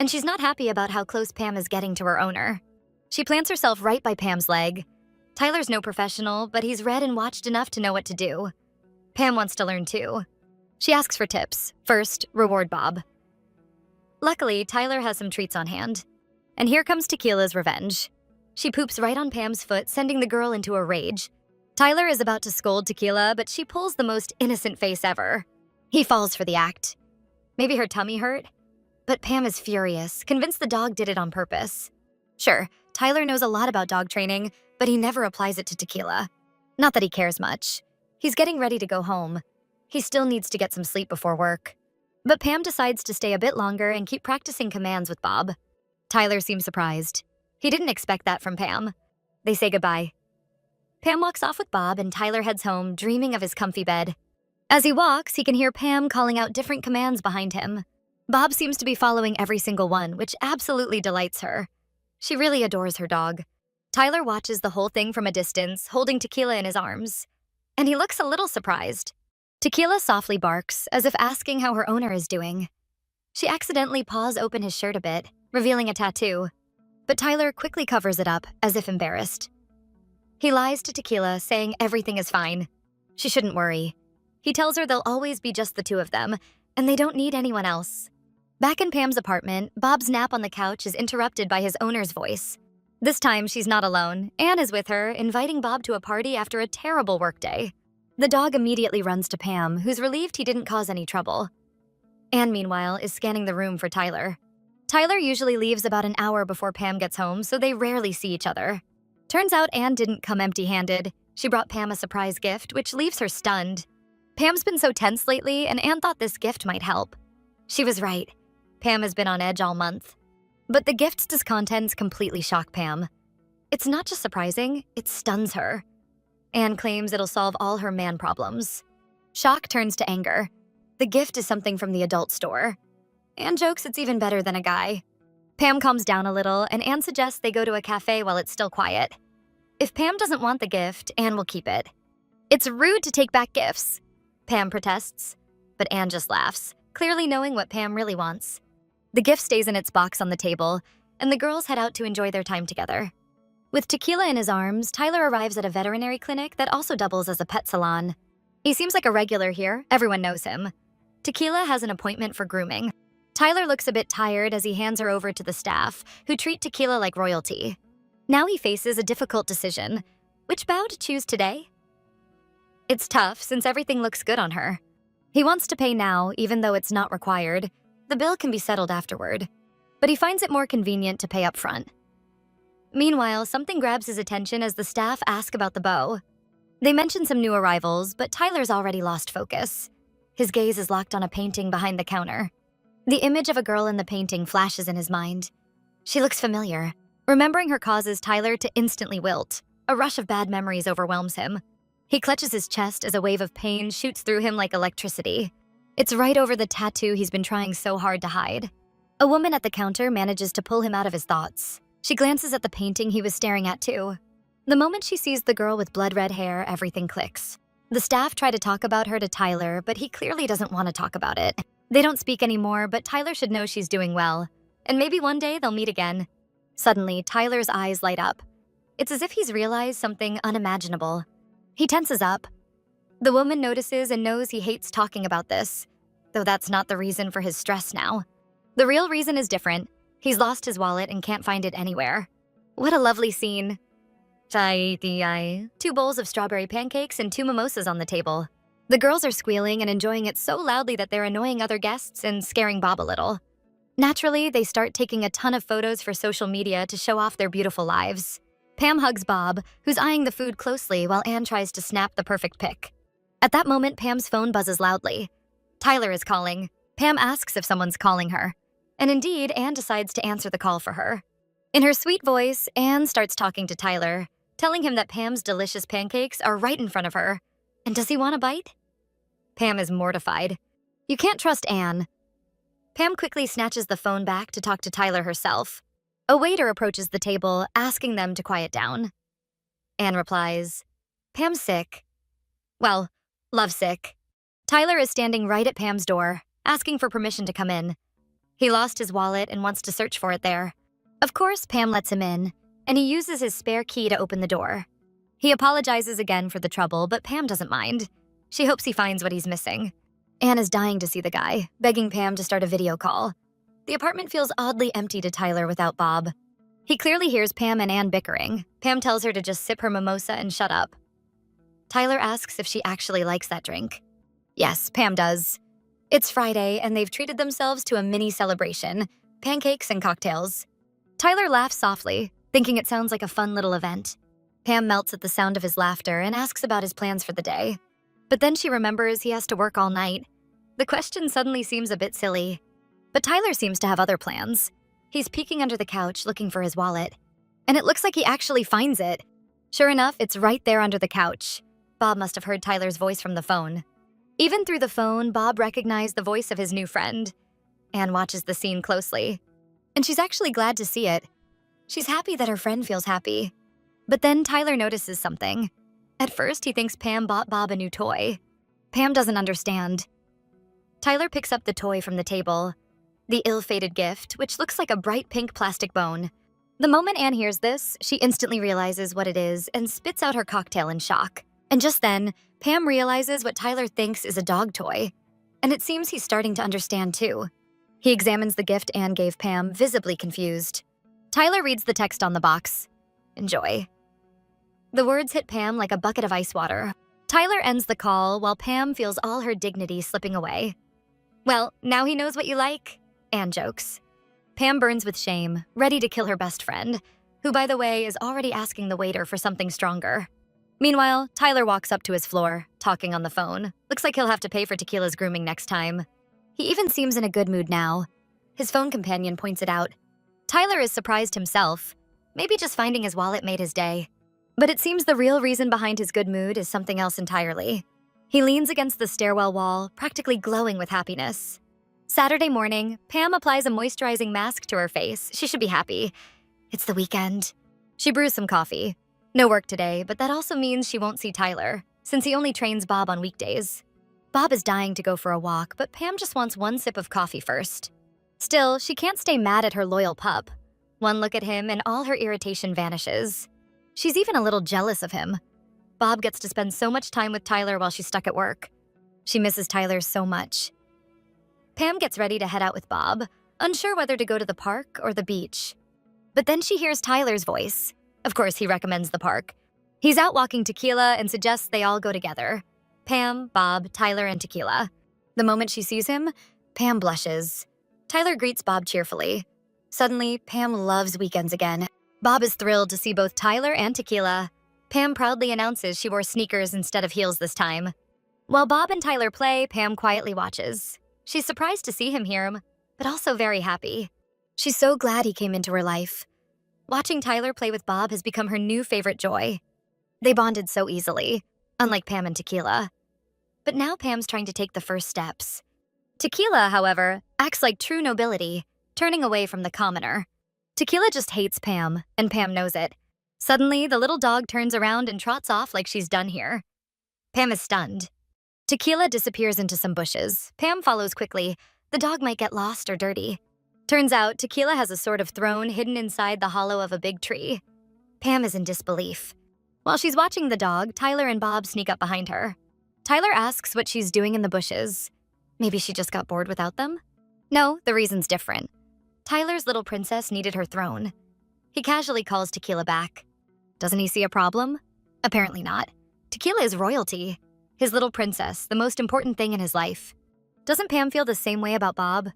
and she's not happy about how close Pam is getting to her owner. She plants herself right by Pam's leg. Tyler's no professional, but he's read and watched enough to know what to do. Pam wants to learn too. She asks for tips. First, reward Bob. Luckily, Tyler has some treats on hand. And here comes Tequila's revenge. She poops right on Pam's foot, sending the girl into a rage. Tyler is about to scold Tequila, but she pulls the most innocent face ever. He falls for the act. Maybe her tummy hurt? But Pam is furious, convinced the dog did it on purpose. Sure, Tyler knows a lot about dog training, but he never applies it to Tequila. Not that he cares much. He's getting ready to go home. He still needs to get some sleep before work. But Pam decides to stay a bit longer and keep practicing commands with Bob. Tyler seems surprised. He didn't expect that from Pam. They say goodbye. Pam walks off with Bob and Tyler heads home, dreaming of his comfy bed. As he walks, he can hear Pam calling out different commands behind him. Bob seems to be following every single one, which absolutely delights her. She really adores her dog. Tyler watches the whole thing from a distance, holding Tequila in his arms. And he looks a little surprised. Tequila softly barks, as if asking how her owner is doing. She accidentally paws open his shirt a bit, revealing a tattoo. But Tyler quickly covers it up, as if embarrassed. He lies to Tequila, saying everything is fine. She shouldn't worry. He tells her they'll always be just the two of them, and they don't need anyone else. Back in Pam's apartment, Bob's nap on the couch is interrupted by his owner's voice. This time, she's not alone. Anne is with her, inviting Bob to a party after a terrible workday. The dog immediately runs to Pam, who's relieved he didn't cause any trouble. Anne, meanwhile, is scanning the room for Tyler. Tyler usually leaves about an hour before Pam gets home, so they rarely see each other. Turns out Anne didn't come empty-handed. She brought Pam a surprise gift, which leaves her stunned. Pam's been so tense lately, and Anne thought this gift might help. She was right. Pam has been on edge all month. But the gift's contents completely shock Pam. It's not just surprising, it stuns her. Anne claims it'll solve all her man problems. Shock turns to anger. The gift is something from the adult store. Anne jokes it's even better than a guy. Pam calms down a little, and Anne suggests they go to a cafe while it's still quiet. If Pam doesn't want the gift, Anne will keep it. It's rude to take back gifts, Pam protests. But Anne just laughs, clearly knowing what Pam really wants. The gift stays in its box on the table, and the girls head out to enjoy their time together. With Tequila in his arms, Tyler arrives at a veterinary clinic that also doubles as a pet salon. He seems like a regular here, everyone knows him. Tequila has an appointment for grooming. Tyler looks a bit tired as he hands her over to the staff, who treat Tequila like royalty. Now he faces a difficult decision. Which bow to choose today? It's tough since everything looks good on her. He wants to pay now, even though it's not required. The bill can be settled afterward. But he finds it more convenient to pay up front. Meanwhile, something grabs his attention as the staff ask about the bow. They mention some new arrivals, but Tyler's already lost focus. His gaze is locked on a painting behind the counter. The image of a girl in the painting flashes in his mind. She looks familiar. Remembering her causes Tyler to instantly wilt. A rush of bad memories overwhelms him. He clutches his chest as a wave of pain shoots through him like electricity. It's right over the tattoo he's been trying so hard to hide. A woman at the counter manages to pull him out of his thoughts. She glances at the painting he was staring at too. The moment she sees the girl with blood-red hair, everything clicks. The staff try to talk about her to Tyler, but he clearly doesn't want to talk about it. They don't speak anymore, but Tyler should know she's doing well. And maybe one day they'll meet again. Suddenly, Tyler's eyes light up. It's as if he's realized something unimaginable. He tenses up. The woman notices and knows he hates talking about this, though that's not the reason for his stress now. The real reason is different. He's lost his wallet and can't find it anywhere. What a lovely scene. Chai. 2 bowls of strawberry pancakes and 2 mimosas on the table. The girls are squealing and enjoying it so loudly that they're annoying other guests and scaring Bob a little. Naturally, they start taking a ton of photos for social media to show off their beautiful lives. Pam hugs Bob, who's eyeing the food closely while Anne tries to snap the perfect pic. At that moment, Pam's phone buzzes loudly. Tyler is calling. Pam asks if someone's calling her. And indeed, Anne decides to answer the call for her. In her sweet voice, Anne starts talking to Tyler, telling him that Pam's delicious pancakes are right in front of her. And does he want a bite? Pam is mortified. You can't trust Anne. Pam quickly snatches the phone back to talk to Tyler herself. A waiter approaches the table, asking them to quiet down. Anne replies, Pam's sick. Well, lovesick. Tyler is standing right at Pam's door, asking for permission to come in. He lost his wallet and wants to search for it there. Of course, Pam lets him in, and he uses his spare key to open the door. He apologizes again for the trouble, but Pam doesn't mind. She hopes he finds what he's missing. Anne is dying to see the guy, begging Pam to start a video call. The apartment feels oddly empty to Tyler without Bob. He clearly hears Pam and Anne bickering. Pam tells her to just sip her mimosa and shut up. Tyler asks if she actually likes that drink. Yes, Pam does. It's Friday, and they've treated themselves to a mini celebration, pancakes and cocktails. Tyler laughs softly, thinking it sounds like a fun little event. Pam melts at the sound of his laughter and asks about his plans for the day. But then she remembers he has to work all night. The question suddenly seems a bit silly. But Tyler seems to have other plans. He's peeking under the couch looking for his wallet. And it looks like he actually finds it. Sure enough, it's right there under the couch. Bob must have heard Tyler's voice from the phone. Even through the phone, Bob recognized the voice of his new friend. Anne watches the scene closely. And she's actually glad to see it. She's happy that her friend feels happy. But then Tyler notices something. At first, he thinks Pam bought Bob a new toy. Pam doesn't understand. Tyler picks up the toy from the table. The ill-fated gift, which looks like a bright pink plastic bone. The moment Anne hears this, she instantly realizes what it is and spits out her cocktail in shock. And just then, Pam realizes what Tyler thinks is a dog toy. And it seems he's starting to understand too. He examines the gift Anne gave Pam, visibly confused. Tyler reads the text on the box. Enjoy. The words hit Pam like a bucket of ice water. Tyler ends the call while Pam feels all her dignity slipping away. Well, now he knows what you like, Anne jokes. Pam burns with shame, ready to kill her best friend, who, by the way, is already asking the waiter for something stronger. Meanwhile, Tyler walks up to his floor, talking on the phone. Looks like he'll have to pay for Tequila's grooming next time. He even seems in a good mood now. His phone companion points it out. Tyler is surprised himself. Maybe just finding his wallet made his day. But it seems the real reason behind his good mood is something else entirely. He leans against the stairwell wall, practically glowing with happiness. Saturday morning, Pam applies a moisturizing mask to her face. She should be happy. It's the weekend. She brews some coffee. No work today, but that also means she won't see Tyler, since he only trains Bob on weekdays. Bob is dying to go for a walk, but Pam just wants one sip of coffee first. Still, she can't stay mad at her loyal pup. One look at him and all her irritation vanishes. She's even a little jealous of him. Bob gets to spend so much time with Tyler while she's stuck at work. She misses Tyler so much. Pam gets ready to head out with Bob, unsure whether to go to the park or the beach. But then she hears Tyler's voice. Of course, he recommends the park. He's out walking Tequila and suggests they all go together. Pam, Bob, Tyler, and Tequila. The moment she sees him, Pam blushes. Tyler greets Bob cheerfully. Suddenly, Pam loves weekends again. Bob is thrilled to see both Tyler and Tequila. Pam proudly announces she wore sneakers instead of heels this time. While Bob and Tyler play, Pam quietly watches. She's surprised to see him here, but also very happy. She's so glad he came into her life. Watching Tyler play with Bob has become her new favorite joy. They bonded so easily, unlike Pam and Tequila. But now Pam's trying to take the first steps. Tequila, however, acts like true nobility, turning away from the commoner. Tequila just hates Pam, and Pam knows it. Suddenly, the little dog turns around and trots off like she's done here. Pam is stunned. Tequila disappears into some bushes. Pam follows quickly. The dog might get lost or dirty. Turns out, Tequila has a sort of throne hidden inside the hollow of a big tree. Pam is in disbelief. While she's watching the dog, Tyler and Bob sneak up behind her. Tyler asks what she's doing in the bushes. Maybe she just got bored without them? No, the reason's different. Tyler's little princess needed her throne. He casually calls Tequila back. Doesn't he see a problem? Apparently not. Tequila is royalty. His little princess, the most important thing in his life. Doesn't Pam feel the same way about Bob?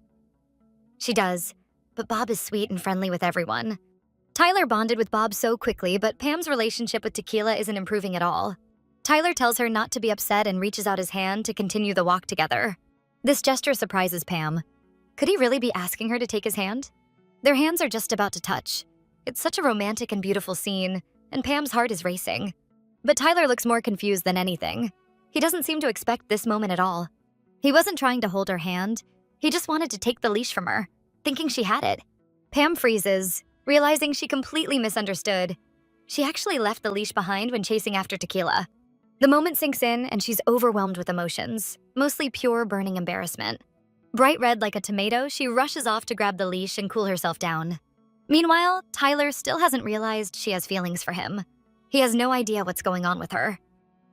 She does, but Bob is sweet and friendly with everyone. Tyler bonded with Bob so quickly, but Pam's relationship with Tequila isn't improving at all. Tyler tells her not to be upset and reaches out his hand to continue the walk together. This gesture surprises Pam. Could he really be asking her to take his hand? Their hands are just about to touch. It's such a romantic and beautiful scene, and Pam's heart is racing. But Tyler looks more confused than anything. He doesn't seem to expect this moment at all. He wasn't trying to hold her hand. He just wanted to take the leash from her, thinking she had it. Pam freezes, realizing she completely misunderstood. She actually left the leash behind when chasing after Tequila. The moment sinks in, and she's overwhelmed with emotions, mostly pure burning embarrassment. Bright red like a tomato, she rushes off to grab the leash and cool herself down. Meanwhile, Tyler still hasn't realized she has feelings for him. He has no idea what's going on with her.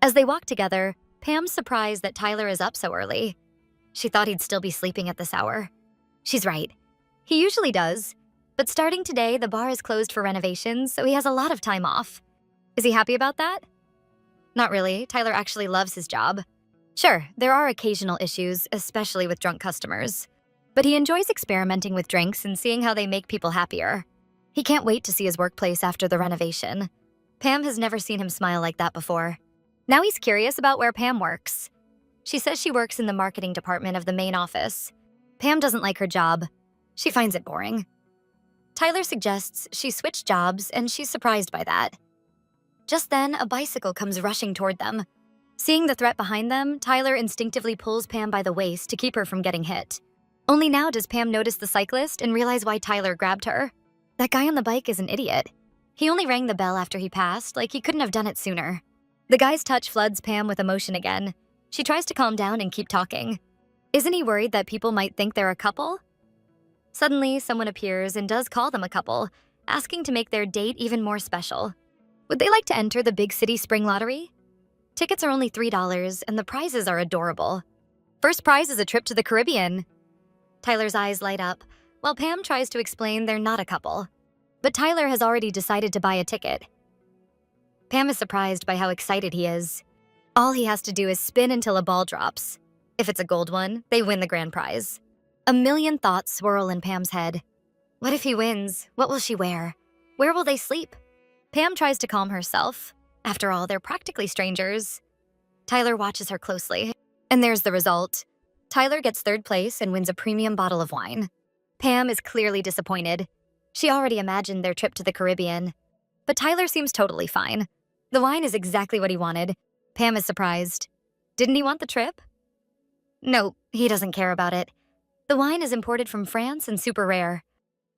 As they walk together, Pam's surprised that Tyler is up so early. She thought he'd still be sleeping at this hour. She's right. He usually does. But starting today, the bar is closed for renovations, so he has a lot of time off. Is he happy about that? Not really. Tyler actually loves his job. Sure, there are occasional issues, especially with drunk customers. But he enjoys experimenting with drinks and seeing how they make people happier. He can't wait to see his workplace after the renovation. Pam has never seen him smile like that before. Now he's curious about where Pam works. She says she works in the marketing department of the main office. Pam doesn't like her job. She finds it boring. Tyler suggests she switch jobs, and she's surprised by that. Just then, a bicycle comes rushing toward them. Seeing the threat behind them, Tyler instinctively pulls Pam by the waist to keep her from getting hit. Only now does Pam notice the cyclist and realize why Tyler grabbed her. That guy on the bike is an idiot. He only rang the bell after he passed, like he couldn't have done it sooner. The guy's touch floods Pam with emotion again. She tries to calm down and keep talking. Isn't he worried that people might think they're a couple? Suddenly, someone appears and does call them a couple, asking to make their date even more special. Would they like to enter the big city spring lottery? Tickets are only $3, and the prizes are adorable. First prize is a trip to the Caribbean. Tyler's eyes light up, while Pam tries to explain they're not a couple. But Tyler has already decided to buy a ticket. Pam is surprised by how excited he is. All he has to do is spin until a ball drops. If it's a gold one, they win the grand prize. A million thoughts swirl in Pam's head. What if he wins? What will she wear? Where will they sleep? Pam tries to calm herself. After all, they're practically strangers. Tyler watches her closely, and there's the result. Tyler gets third place and wins a premium bottle of wine. Pam is clearly disappointed. She already imagined their trip to the Caribbean. But Tyler seems totally fine. The wine is exactly what he wanted. Pam is surprised. Didn't he want the trip? No, he doesn't care about it. The wine is imported from France and super rare.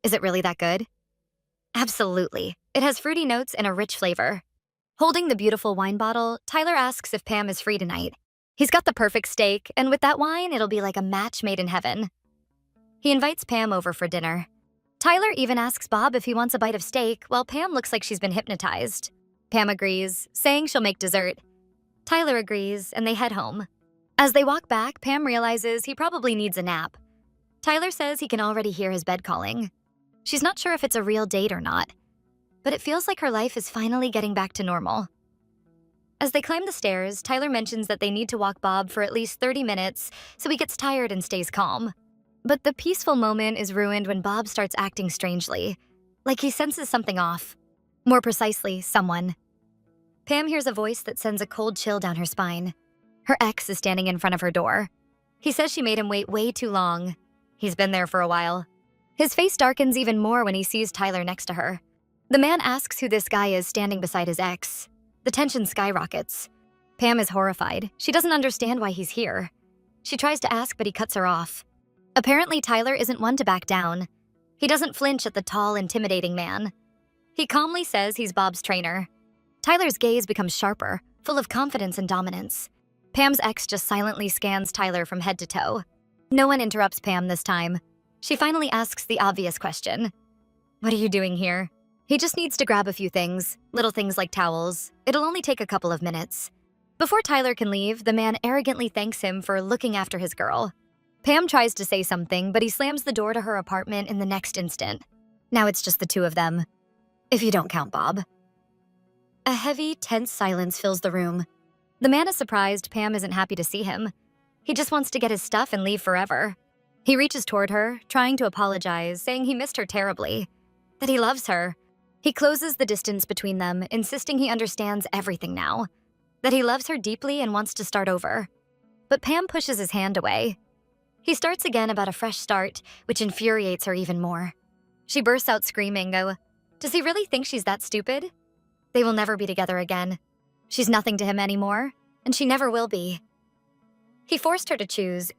Is it really that good? Absolutely. It has fruity notes and a rich flavor. Holding the beautiful wine bottle, Tyler asks if Pam is free tonight. He's got the perfect steak, and with that wine, it'll be like a match made in heaven. He invites Pam over for dinner. Tyler even asks Bob if he wants a bite of steak, while Pam looks like she's been hypnotized. Pam agrees, saying she'll make dessert. Tyler agrees, and they head home. As they walk back, Pam realizes he probably needs a nap. Tyler says he can already hear his bed calling. She's not sure if it's a real date or not, but it feels like her life is finally getting back to normal. As they climb the stairs, Tyler mentions that they need to walk Bob for at least 30 minutes, so he gets tired and stays calm. But the peaceful moment is ruined when Bob starts acting strangely, like he senses something off. More precisely, someone. Pam hears a voice that sends a cold chill down her spine. Her ex is standing in front of her door. He says she made him wait way too long. He's been there for a while. His face darkens even more when he sees Tyler next to her. The man asks who this guy is standing beside his ex. The tension skyrockets. Pam is horrified. She doesn't understand why he's here. She tries to ask, but he cuts her off. Apparently, Tyler isn't one to back down. He doesn't flinch at the tall, intimidating man. He calmly says he's Bob's trainer. Tyler's gaze becomes sharper, full of confidence and dominance. Pam's ex just silently scans Tyler from head to toe. No one interrupts Pam this time. She finally asks the obvious question. What are you doing here? He just needs to grab a few things, little things like towels. It'll only take a couple of minutes. Before Tyler can leave, the man arrogantly thanks him for looking after his girl. Pam tries to say something, but he slams the door to her apartment in the next instant. Now it's just the two of them. If you don't count Bob. A heavy, tense silence fills the room. The man is surprised Pam isn't happy to see him. He just wants to get his stuff and leave forever. He reaches toward her, trying to apologize, saying he missed her terribly, that he loves her. He closes the distance between them, insisting he understands everything now, that he loves her deeply and wants to start over. But Pam pushes his hand away. He starts again about a fresh start, which infuriates her even more. She bursts out screaming, does he really think she's that stupid? They will never be together again. She's nothing to him anymore, and she never will be. He forced her to choose,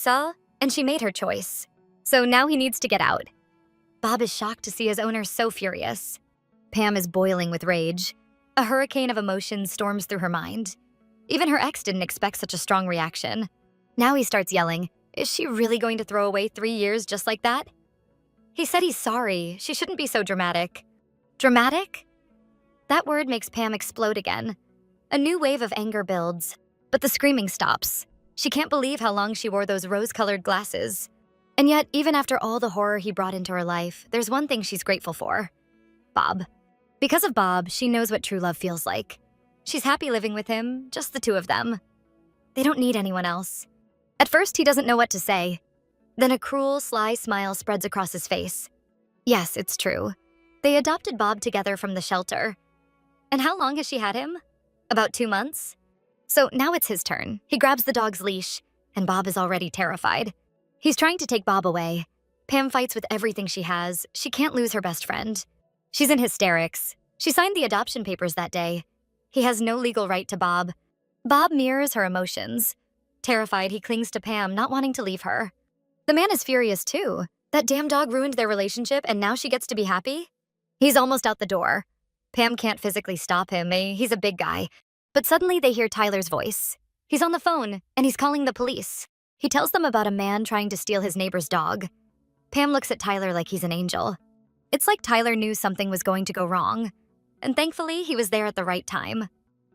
and she made her choice. So now he needs to get out. Bob is shocked to see his owner so furious. Pam is boiling with rage. A hurricane of emotions storms through her mind. Even her ex didn't expect such a strong reaction. Now he starts yelling, is she really going to throw away 3 years just like that? He said he's sorry. She shouldn't be so dramatic. Dramatic? That word makes Pam explode again. A new wave of anger builds, but the screaming stops. She can't believe how long she wore those rose-colored glasses. And yet, even after all the horror he brought into her life, there's one thing she's grateful for. Bob. Because of Bob, she knows what true love feels like. She's happy living with him, just the two of them. They don't need anyone else. At first, he doesn't know what to say. Then a cruel, sly smile spreads across his face. Yes, it's true. They adopted Bob together from the shelter. And how long has she had him? About 2 months? So now it's his turn. He grabs the dog's leash, and Bob is already terrified. He's trying to take Bob away. Pam fights with everything she has. She can't lose her best friend. She's in hysterics. She signed the adoption papers that day. He has no legal right to Bob. Bob mirrors her emotions. Terrified, he clings to Pam, not wanting to leave her. The man is furious too. That damn dog ruined their relationship and now she gets to be happy? He's almost out the door. Pam can't physically stop him, he's a big guy. But suddenly they hear Tyler's voice. He's on the phone, and he's calling the police. He tells them about a man trying to steal his neighbor's dog. Pam looks at Tyler like he's an angel. It's like Tyler knew something was going to go wrong. And thankfully, he was there at the right time.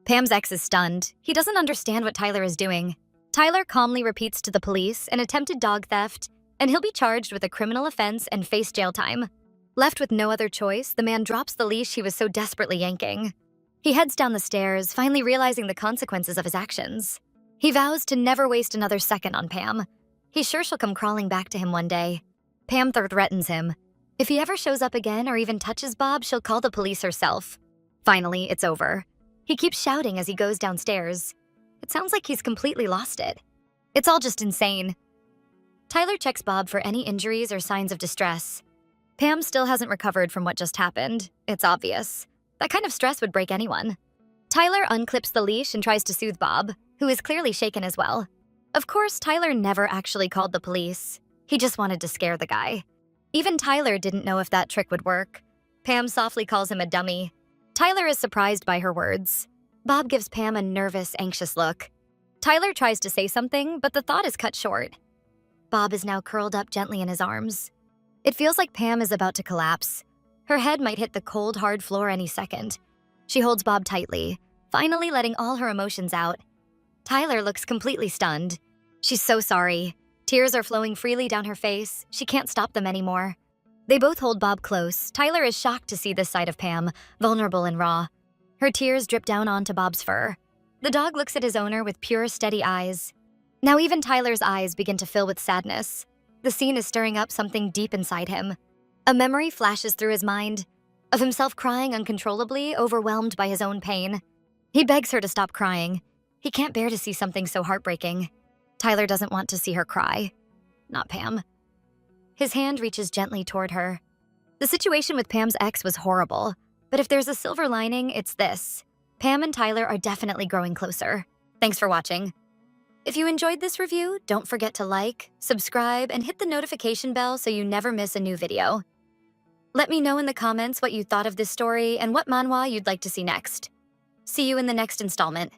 Pam's ex is stunned. He doesn't understand what Tyler is doing. Tyler calmly repeats to the police an attempted dog theft, and he'll be charged with a criminal offense and face jail time. Left with no other choice, the man drops the leash he was so desperately yanking. He heads down the stairs, finally realizing the consequences of his actions. He vows to never waste another second on Pam. He's sure she'll come crawling back to him one day. Pam threatens him. If he ever shows up again or even touches Bob, she'll call the police herself. Finally, it's over. He keeps shouting as he goes downstairs. It sounds like he's completely lost it. It's all just insane. Tyler checks Bob for any injuries or signs of distress. Pam still hasn't recovered from what just happened. It's obvious. That kind of stress would break anyone. Tyler unclips the leash and tries to soothe Bob, who is clearly shaken as well. Of course, Tyler never actually called the police. He just wanted to scare the guy. Even Tyler didn't know if that trick would work. Pam softly calls him a dummy. Tyler is surprised by her words. Bob gives Pam a nervous, anxious look. Tyler tries to say something, but the thought is cut short. Bob is now curled up gently in his arms. It feels like Pam is about to collapse. Her head might hit the cold, hard floor any second. She holds Bob tightly, finally letting all her emotions out. Tyler looks completely stunned. She's so sorry. Tears are flowing freely down her face. She can't stop them anymore. They both hold Bob close. Tyler is shocked to see this side of Pam, vulnerable and raw. Her tears drip down onto Bob's fur. The dog looks at his owner with pure, steady eyes. Now even Tyler's eyes begin to fill with sadness. The scene is stirring up something deep inside him. A memory flashes through his mind of himself crying uncontrollably, overwhelmed by his own pain. He begs her to stop crying. He can't bear to see something so heartbreaking. Tyler doesn't want to see her cry. Not Pam. His hand reaches gently toward her. The situation with Pam's ex was horrible, but if there's a silver lining, it's this. Pam and Tyler are definitely growing closer. Thanks for watching. If you enjoyed this review, don't forget to like, subscribe, and hit the notification bell so you never miss a new video. Let me know in the comments what you thought of this story and what manhwa you'd like to see next. See you in the next installment.